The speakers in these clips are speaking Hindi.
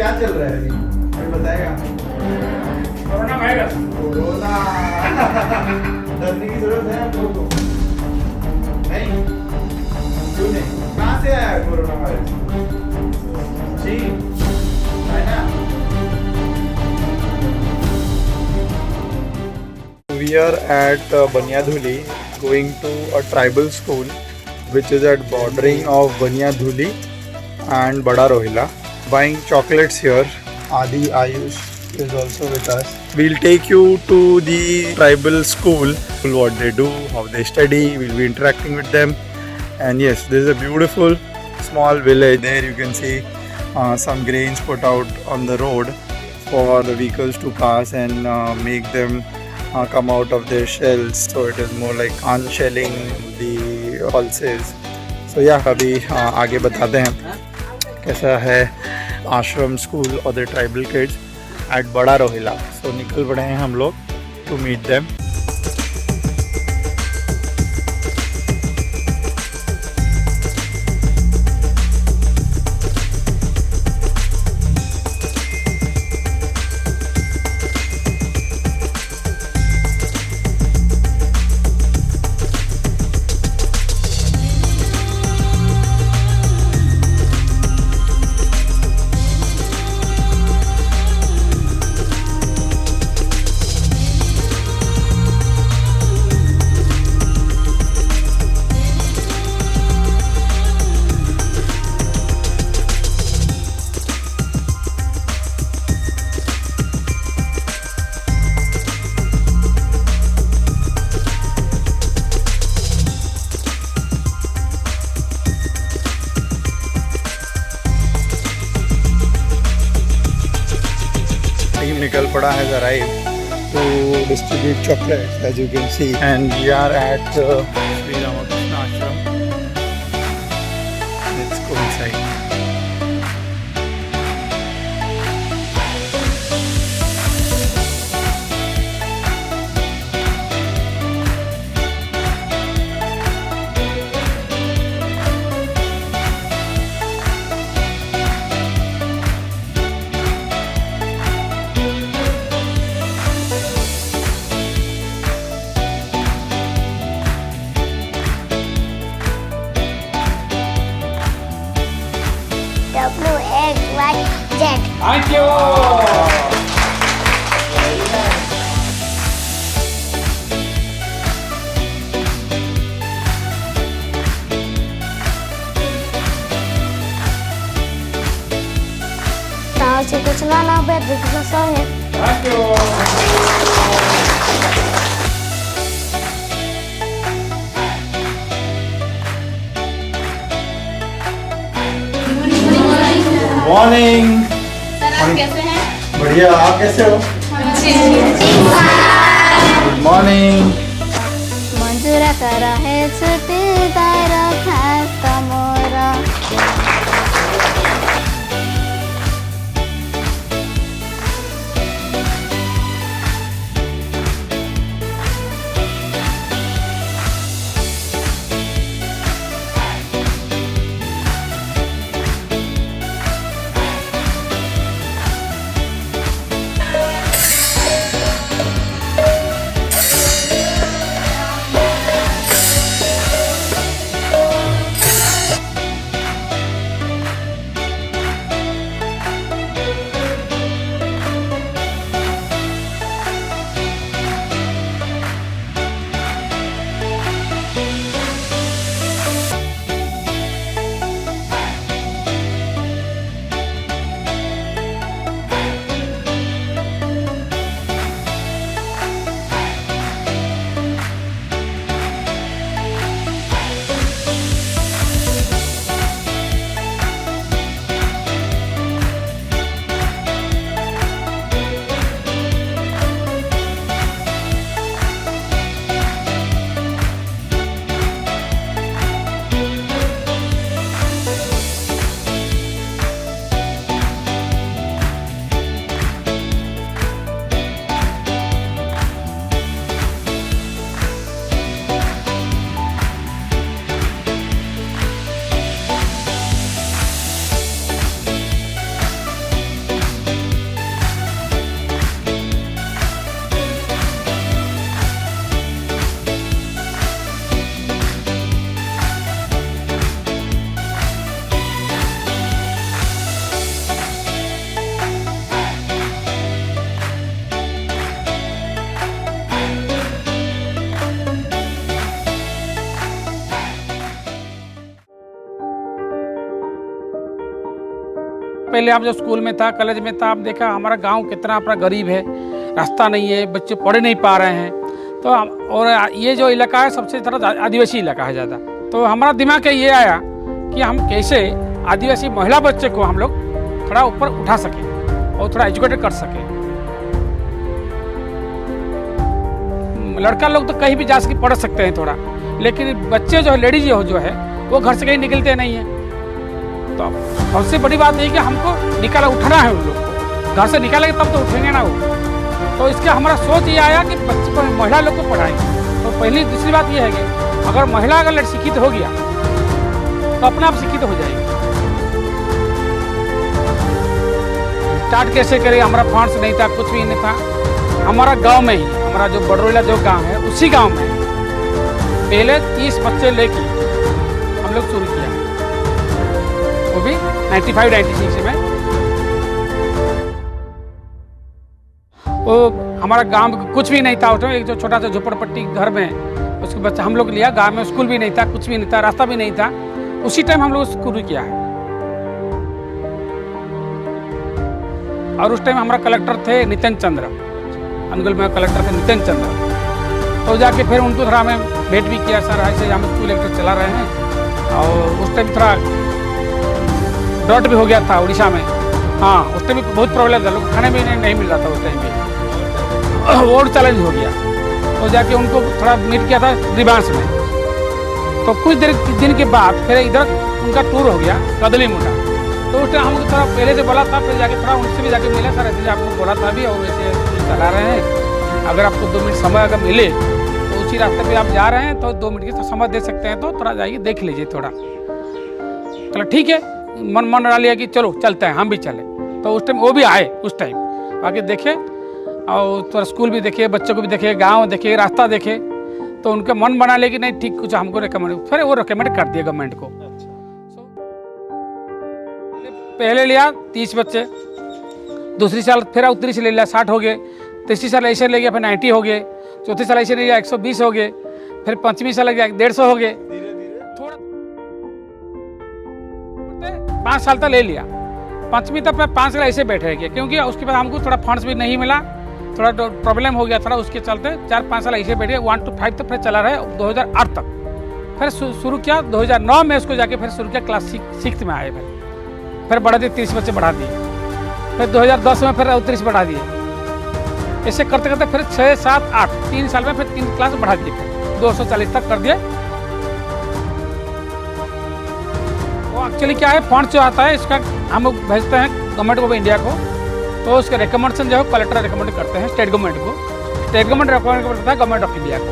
क्या चल रहा है अभी, अभी बताएगा। Corona virus. कोरोना डरने की जरूरत है आप लोगों को? नहीं, क्यों नहीं? कहाँ से आया कोरोना वायरस? चीन, China. We are at Banyadhuli, going to a tribal school which is at bordering of Banyadhuli and Bada Rohila. Buying chocolates here. Adi Ayush is also with us. We'll take you to the tribal school, what they do, how they study. We'll be interacting with them. And yes, this is a beautiful small village. There you can see some grains put out on the road for the vehicles to pass and make them come out of their shells. So it is more like unshelling the pulses. So yeah, अभी आगे बताते हैं कैसा है आश्रम स्कूल और द ट्राइबल किड्स एट बड़ा रोहिला. सो निकल पड़े हैं हम लोग टू मीट देम. Team निकल पड़ा है arrive to distribute chocolates as you can see, and we are at Sri Ramakrishna Ashram. Let's go inside. WXYZ. Thank you. Now she goes on bed because I saw him. Thank you. Morning. Sir आप कैसे हैं? बढ़िया, आप कैसे हो? Good morning. मंजूरा करा है छुट्टीदार खास्ता मोरा. पहले आप जो स्कूल में था, कॉलेज में था, आप देखा हमारा गांव कितना अपना गरीब है, रास्ता नहीं है, बच्चे पढ़ नहीं पा रहे हैं। तो और ये जो इलाका है सबसे ज़्यादा आदिवासी इलाका है ज़्यादा। तो हमारा दिमाग में ये आया कि हम कैसे आदिवासी महिला बच्चे को हम लोग थोड़ा ऊपर उठा सकें और थोड़ा एजुकेटेड कर सकें। लड़का लोग तो कहीं भी जा सके पढ़ सकते हैं थोड़ा, लेकिन बच्चे जो है, लेडीज जो है वो घर से कहीं निकलते नहीं हैं। तो सबसे बड़ी बात यही कि हमको निकाला उठाना है उन लोग को, घर से निकालेंगे तब तो उठेंगे ना वो। तो इसके हमारा सोच ये आया कि बच्चे को महिला लोग को पढ़ाएंगे। तो पहली दूसरी बात ये है कि अगर महिला अगर शिक्षित हो गया तो अपने आप शिक्षित हो जाएगी। स्टार्ट कैसे करें, हमारा फंड्स नहीं था, कुछ भी नहीं था। हमारा गांव में ही, हमारा जो बड़रोइला जो गांव है उसी गांव में पहले 30 बच्चे लेके हम लोग शुरू किया, वो भी 95-96 में। वो हमारा गांव कुछ भी नहीं था, उसमें एक जो छोटा सा झोपड़पट्टी घर में उसके बच्चा हम लोग लिया। गांव में स्कूल भी नहीं था, कुछ भी नहीं था, रास्ता भी नहीं था। उसी टाइम हम लोग शुरू किया है। और उस टाइम हमारा कलेक्टर थे नितिन चंद्र, अनुगुल में कलेक्टर थे नितिन चंद्र। तो जाके फिर उनको थोड़ा हमें भेंट भी किया, सर ऐसे हम स्कूल एक चला रहे हैं। और उस टाइम थोड़ा ड्रॉट भी हो गया था उड़ीसा में। हाँ, उस टाइम भी बहुत प्रॉब्लम था, लोग खाने भी नहीं मिल रहा था उस टाइम भी, और चैलेंज हो गया। तो जाके उनको थोड़ा मीट किया था रिबांस में। तो कुछ दिन के बाद फिर इधर उनका टूर हो गया कदली मुंडा। तो उस टाइम हमको थोड़ा पहले से बोला था, फिर जाके थोड़ा उनसे भी जाके मिले, सर ऐसे आपको बोला था भी और वैसे चला रहे हैं, अगर आपको 2 मिनट समय अगर मिले तो उसी रास्ते पे आप जा रहे हैं तो 2 मिनट की समय दे सकते हैं, तो थोड़ा जाइए देख लीजिए थोड़ा। चलो ठीक है, मन बना लिया कि चलो चलते हैं, हम भी चले। तो उस टाइम वो भी आए, उस टाइम आके देखे और थोड़ा स्कूल भी देखे, बच्चों को भी देखे, गाँव देखे, रास्ता देखे। तो उनका मन बना लिया कि नहीं ठीक, कुछ हमको रिकमेंड, फिर वो रिकमेंड कर दिया गवर्नमेंट को। पहले लिया 30 बच्चे, दूसरी साल फिर उतरी से ले लिया 60 हो गए, तीसरी साल ऐसे ले गया फिर 90 हो गए, चौथी साल ऐसे ले गया 120 हो गए, फिर पंचमी साल लग गया 150 हो गए। थोड़ा 5 साल तक ले लिया, पंचमी तक मैं 5 साल ऐसे बैठे गए, क्योंकि उसके बाद हमको थोड़ा फंड्स भी नहीं मिला, थोड़ा प्रॉब्लम हो गया थोड़ा, उसके चलते 4-5 साल ऐसे बैठे। 1 to 5 तक फिर चला रहे 2008 तक। फिर शुरू किया 2009 में उसको जाके फिर शुरू किया क्लास 6 में आए, फिर बढ़ा दिए 30 बच्चे बढ़ा दिए। फिर 2010 में फिर 30 बढ़ा दिए। ऐसे करते करते फिर 6, 7, 8 3 साल में फिर 3 क्लास बढ़ा दिए, फिर 240 तक कर दिए। वो एक्चुअली क्या है, फंड जो आता है इसका हम लोग भेजते हैं गवर्नमेंट ऑफ इंडिया को। तो उसका रिकमेंडेशन जो है कलेक्टर रिकमेंड करते हैं स्टेट गवर्नमेंट को, स्टेट गवर्नमेंट रिकमेंड करता है गवर्नमेंट ऑफ इंडिया को।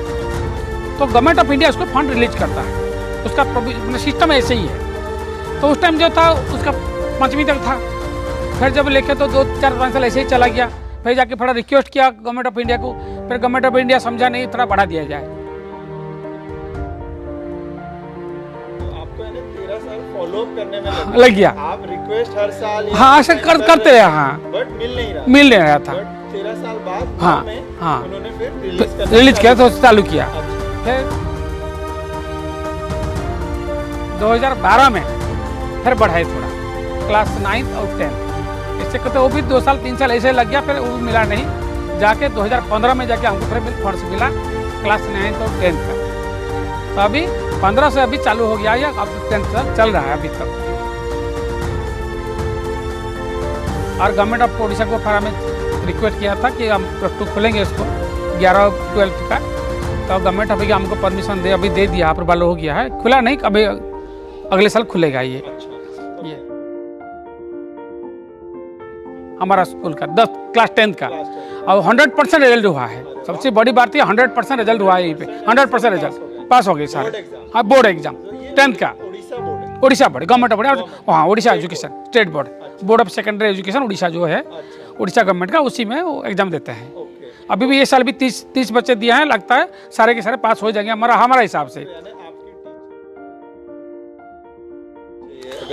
तो गवर्नमेंट ऑफ इंडिया उसको फंड रिलीज करता है, उसका सिस्टम ऐसे ही है। तो उस टाइम जो था उसका 5वीं तक था, फिर जब लेके तो 2-4-5 साल ऐसे ही चला गया। फिर जाके थोड़ा रिक्वेस्ट किया गवर्नमेंट ऑफ इंडिया को, फिर गवर्नमेंट ऑफ इंडिया समझा नहीं, थोड़ा बढ़ा दिया जाए। आपको 13 साल फॉलो अप करने में लग गया। आप रिक्वेस्ट हर साल हाँ ऐसे करते रहे, हाँ बट मिल नहीं रहा था। 13 साल बाद हाँ में हाँ उन्होंने फिर रिलीज किया तो चालू किया। फिर 2012 में फिर बढ़ाए थोड़ा क्लास 9 और 10, इससे कहते वो भी 2-3 साल ऐसे लग गया, फिर वो मिला नहीं। जाके 2015 में जाके हमको फिर फंड्स मिला क्लास 9 और 10 का। तो अभी 15 से अभी चालू हो गया, या अब 10 तक चल रहा है अभी तक। और गवर्नमेंट ऑफ ओडिशा को फिर हमें रिक्वेस्ट किया था कि हम +2 खोलेंगे इसको 11-12 का। तो गवर्नमेंट अभी हमको परमिशन अभी दे दिया, अप्रूवल हो गया है, खुला नहीं, अभी अगले साल खुलेगा ये हमारा स्कूल का क्लास 10 का। और 100% रिजल्ट हुआ है, सबसे बड़ी बात है 100% रिजल्ट हुआ है यहीं पे, 100% रिजल्ट पास हो गए सारे। हाँ बोर्ड एग्जाम 10th का, उड़ीसा बोर्ड, गवर्नमेंट बोर्ड, हाँ Orissa education state board, board of secondary education Orissa जो है उड़ीसा गवर्नमेंट का, उसी में वो एग्जाम देते हैं। अभी भी ये साल भी 30 बच्चे दिए हैं, लगता है सारे के सारे पास हो जाएंगे हमारा हिसाब से।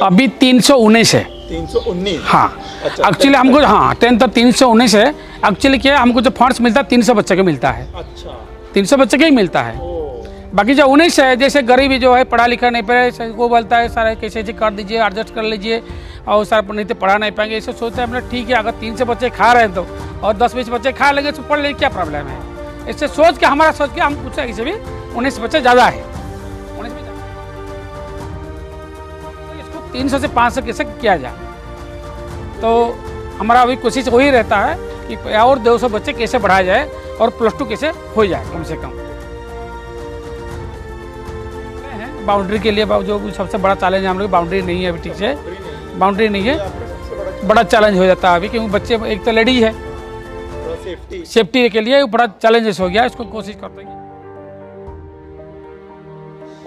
अभी 319 है। 319? हाँ एक्चुअली हमको, हाँ 10 तक 319 है। एक्चुअली क्या है, हमको जो फंड्स मिलता है 300 बच्चे को मिलता है। अच्छा 300 बच्चे का ही मिलता है। बाकी जो 19 है, जैसे गरीबी जो है, पढ़ा लिखा नहीं पाए, वो बोलता है सर कैसे कर दीजिए, एडजस्ट कर लीजिए, और सर नहीं तो पढ़ा नहीं पाएंगे, ऐसे सोचते हैं। हमने ठीक है, अगर 3 से बच्चे खा रहे हैं तो, और 10-20 बच्चे खा लेंगे तो पढ़ लेंगे, क्या प्रॉब्लम है। इससे सोच के, हमारा सोच के हम पूछे किसी भी 19 बच्चे ज़्यादा है, 19 में ज़्यादा, तो इसको 300 से 500 कैसे किया जाए। तो हमारा अभी कोशिश वही रहता है कि और 200 बच्चे कैसे बढ़ाया जाए और +2 कैसे हो जाए कम से कम। बाउंड्री के लिए जो सबसे बड़ा चैलेंज है हम लोग, बाउंड्री नहीं है अभी ठीक से, बाउंड्री नहीं है, बड़ा चैलेंज हो जाता है अभी, क्योंकि बच्चे एक तो लेडी है, सेफ्टी के लिए बड़ा चैलेंजेस हो गया, इसको कोशिश करते हैं।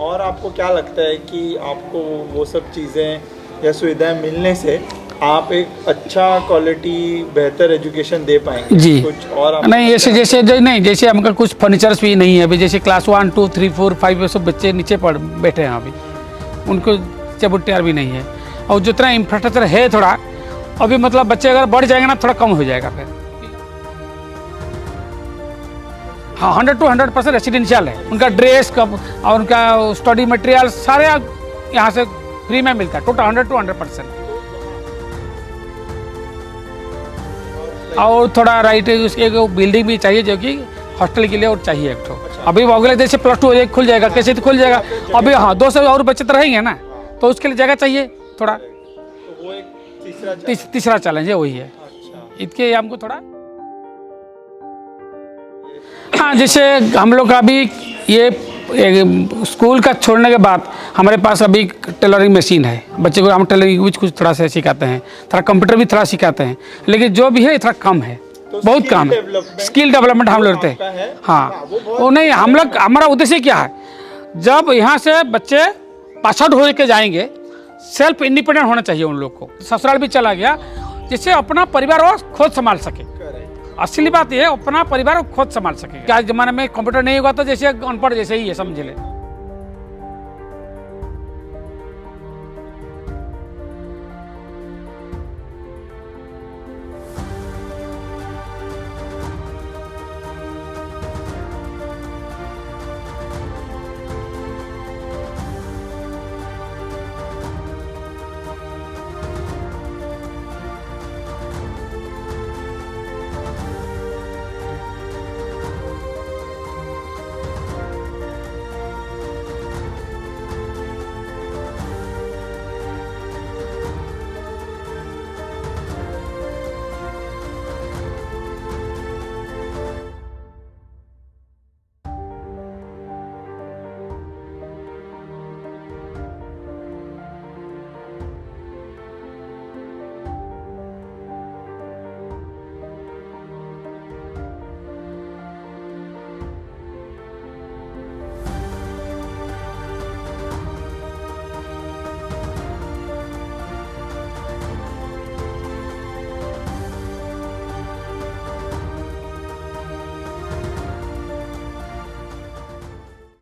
और आपको क्या लगता है कि आपको वो सब चीज़ें या सुविधाएं मिलने से आप एक अच्छा क्वालिटी बेहतर एजुकेशन दे पाएंगे? जी। कुछ और नहीं, जैसे हमका कुछ फर्नीचर्स भी नहीं है अभी, जैसे क्लास 1, 2, 3, 4, 5 ये सब बच्चे नीचे पढ़ बैठे हैं अभी, उनको चबुट्टियार भी नहीं है, और जितना इंफ्रास्ट्रक्चर है थोड़ा अभी, मतलब बच्चे अगर बढ़ जाएंगे ना थोड़ा कम हो जाएगा फिर। हाँ, 100 to 100% रेसिडेंशियल है, उनका ड्रेस कब और उनका स्टडी मटेरियल सारे यहाँ से फ्री में मिलता है, टोटल 100 to 100%। और थोड़ा राइट उसके बिल्डिंग भी चाहिए जो कि हॉस्टल के लिए और चाहिए एक ठो। अभी अगले जैसे +2 हो जाए खुल जाएगा, कैसे तो खुल जाएगा अभी। हाँ, 200 और बच्चे तो रहेंगे ना, तो उसके लिए जगह चाहिए थोड़ा, तो वो एक तीसरा चैलेंज है, वही है। इसके हमको थोड़ा, हाँ, जैसे हम लोग का अभी ये स्कूल का छोड़ने के बाद हमारे पास अभी टेलरिंग मशीन है, बच्चे को हम टेलरिंग भी कुछ थोड़ा सा सिखाते हैं, थोड़ा कंप्यूटर भी थोड़ा सिखाते हैं, लेकिन जो भी है थोड़ा कम है, तो बहुत कम है। स्किल डेवलपमेंट हम लोग करते हैं। हाँ, वो नहीं, हम लोग, हमारा उद्देश्य क्या है, जब यहाँ से बच्चे पास आउट हो के जाएंगे, सेल्फ इंडिपेंडेंट होना चाहिए उन लोग को। ससुराल भी चला गया, जिससे अपना परिवार वो खुद संभाल सके। असली बात ये है, अपना परिवार खुद संभाल सके। क्या ज़माने में कंप्यूटर नहीं होगा तो जैसे अनपढ़ जैसे ही है, समझ ले।